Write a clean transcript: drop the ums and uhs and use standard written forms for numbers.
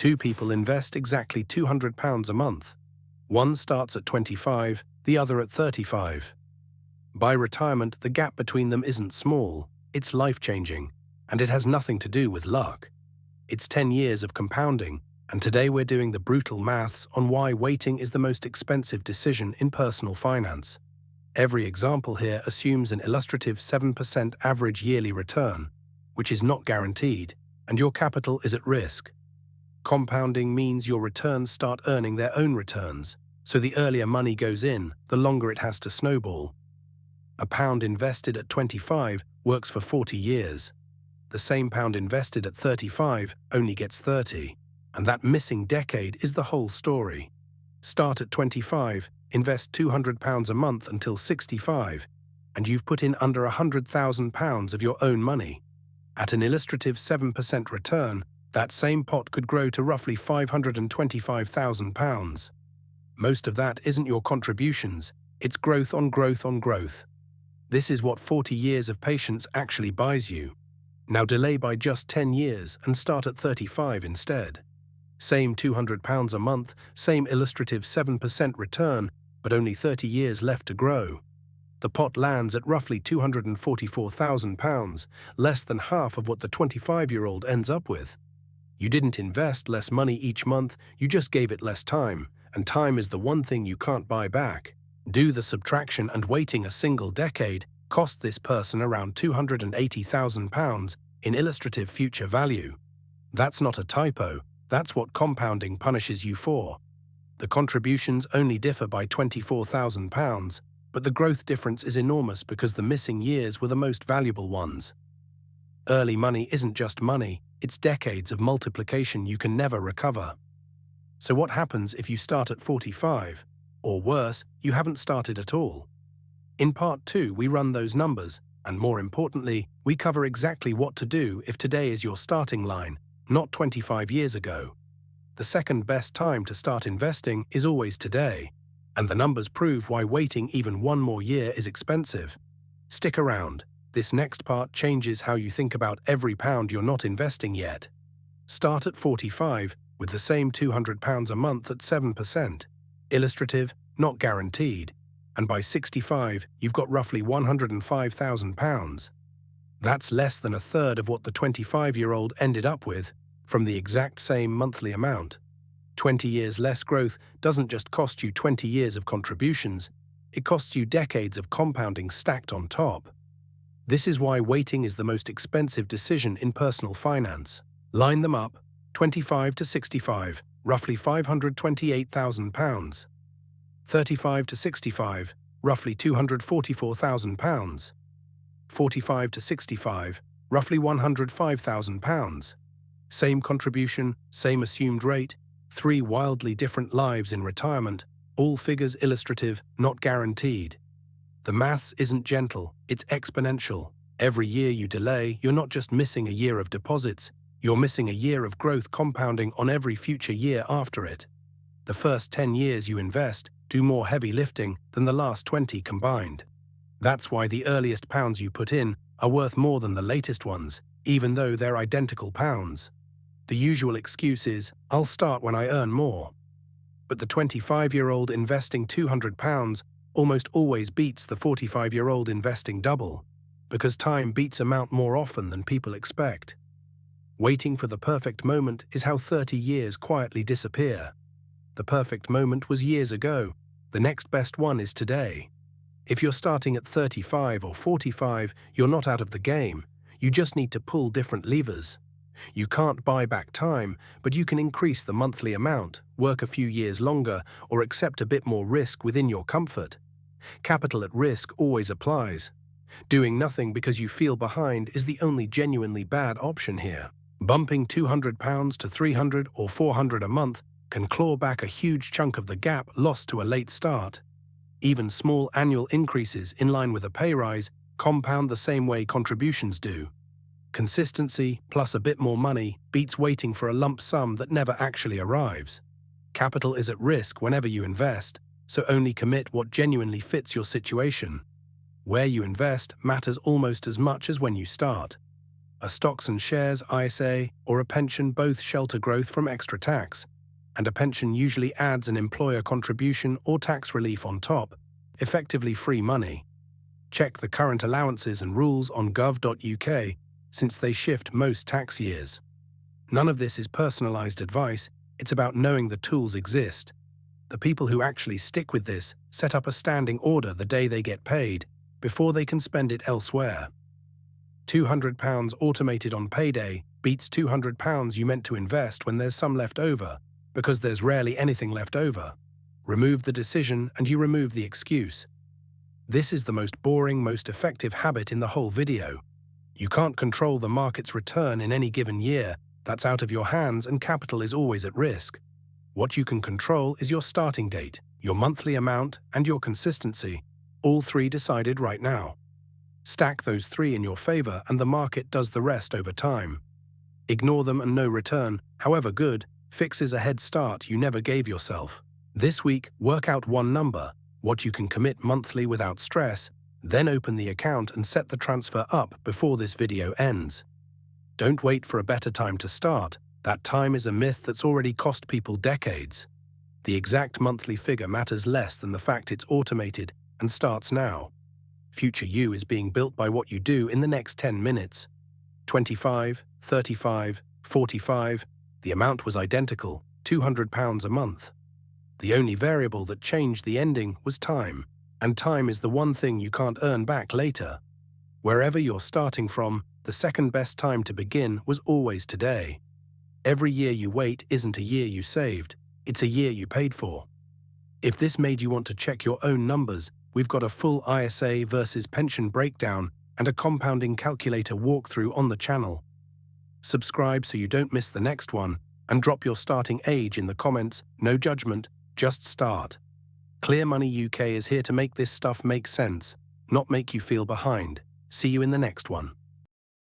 Two people invest exactly £200 a month. One starts at 25, the other at 35. By retirement, the gap between them isn't small, it's life-changing, and it has nothing to do with luck. It's 10 years of compounding, and today we're doing the brutal maths on why waiting is the most expensive decision in personal finance. Every example here assumes an illustrative 7% average yearly return, which is not guaranteed, and your capital is at risk. Compounding means your returns start earning their own returns, so the earlier money goes in, the longer it has to snowball. A pound invested at 25 works for 40 years. The same pound invested at 35 only gets 30, and that missing decade is the whole story. Start at 25, invest £200 a month until 65, and you've put in under £100,000 of your own money. At an illustrative 7% return, that same pot could grow to roughly £525,000. Most of that isn't your contributions, it's growth on growth on growth. This is what 40 years of patience actually buys you. Now delay by just 10 years and start at 35 instead. Same £200 a month, same illustrative 7% return, but only 30 years left to grow. The pot lands at roughly £244,000, less than half of what the 25-year-old ends up with. You didn't invest less money each month, you just gave it less time, and time is the one thing you can't buy back. Do the subtraction, and waiting a single decade cost this person around £280,000 in illustrative future value. That's not a typo, that's what compounding punishes you for. The contributions only differ by £24,000, but the growth difference is enormous because the missing years were the most valuable ones. Early money isn't just money, it's decades of multiplication you can never recover. So what happens if you start at 45? Or worse, you haven't started at all? In Part 2, we run those numbers, and more importantly, we cover exactly what to do if today is your starting line, not 25 years ago. The second best time to start investing is always today, and the numbers prove why waiting even one more year is expensive. Stick around. This next part changes how you think about every pound you're not investing yet. Start at 45 with the same £200 a month at 7%. Illustrative, not guaranteed, and by 65 you've got roughly £105,000. That's less than a third of what the 25-year-old ended up with from the exact same monthly amount. 20 years less growth doesn't just cost you 20 years of contributions, it costs you decades of compounding stacked on top. This is why waiting is the most expensive decision in personal finance. Line them up, 25 to 65, roughly £528,000. 35 to 65, roughly £244,000. 45 to 65, roughly £105,000. Same contribution, same assumed rate, 3 wildly different lives in retirement, all figures illustrative, not guaranteed. The maths isn't gentle, it's exponential. Every year you delay, you're not just missing a year of deposits, you're missing a year of growth compounding on every future year after it. The first 10 years you invest do more heavy lifting than the last 20 combined. That's why the earliest pounds you put in are worth more than the latest ones, even though they're identical pounds. The usual excuse is, I'll start when I earn more. But the 25-year-old investing £200 almost always beats the 45-year-old investing double, because time beats amount more often than people expect. Waiting for the perfect moment is how 30 years quietly disappear. The perfect moment was years ago, the next best one is today. If you're starting at 35 or 45, you're not out of the game, you just need to pull different levers. You can't buy back time, but you can increase the monthly amount, work a few years longer, or accept a bit more risk within your comfort. Capital at risk always applies. Doing nothing because you feel behind is the only genuinely bad option here. Bumping £200 to £300 or £400 a month can claw back a huge chunk of the gap lost to a late start. Even small annual increases in line with a pay rise compound the same way contributions do. Consistency plus a bit more money beats waiting for a lump sum that never actually arrives. Capital is at risk whenever you invest, so only commit what genuinely fits your situation. Where you invest matters almost as much as when you start. A stocks and shares ISA or a pension both shelter growth from extra tax, and a pension usually adds an employer contribution or tax relief on top, effectively free money. Check the current allowances and rules on gov.uk since they shift most tax years. None of this is personalised advice, it's about knowing the tools exist. The people who actually stick with this set up a standing order the day they get paid, before they can spend it elsewhere. £200 automated on payday beats £200 you meant to invest when there's some left over, because there's rarely anything left over. Remove the decision and you remove the excuse. This is the most boring, most effective habit in the whole video. You can't control the market's return in any given year. That's out of your hands and capital is always at risk. What you can control is your starting date, your monthly amount, and your consistency, all three decided right now. Stack those three in your favor and the market does the rest over time. Ignore them and no return, however good, fixes a head start you never gave yourself. This week, work out one number, what you can commit monthly without stress, then open the account and set the transfer up before this video ends. Don't wait for a better time to start. That time is a myth that's already cost people decades. The exact monthly figure matters less than the fact it's automated and starts now. Future you is being built by what you do in the next 10 minutes. 25, 35, 45, the amount was identical, £200 a month. The only variable that changed the ending was time, and time is the one thing you can't earn back later. Wherever you're starting from, the second best time to begin was always today. Every year you wait isn't a year you saved, it's a year you paid for. If this made you want to check your own numbers, we've got a full ISA versus pension breakdown and a compounding calculator walkthrough on the channel. Subscribe so you don't miss the next one, and drop your starting age in the comments, no judgment, just start. Clear Money UK is here to make this stuff make sense, not make you feel behind. See you in the next one.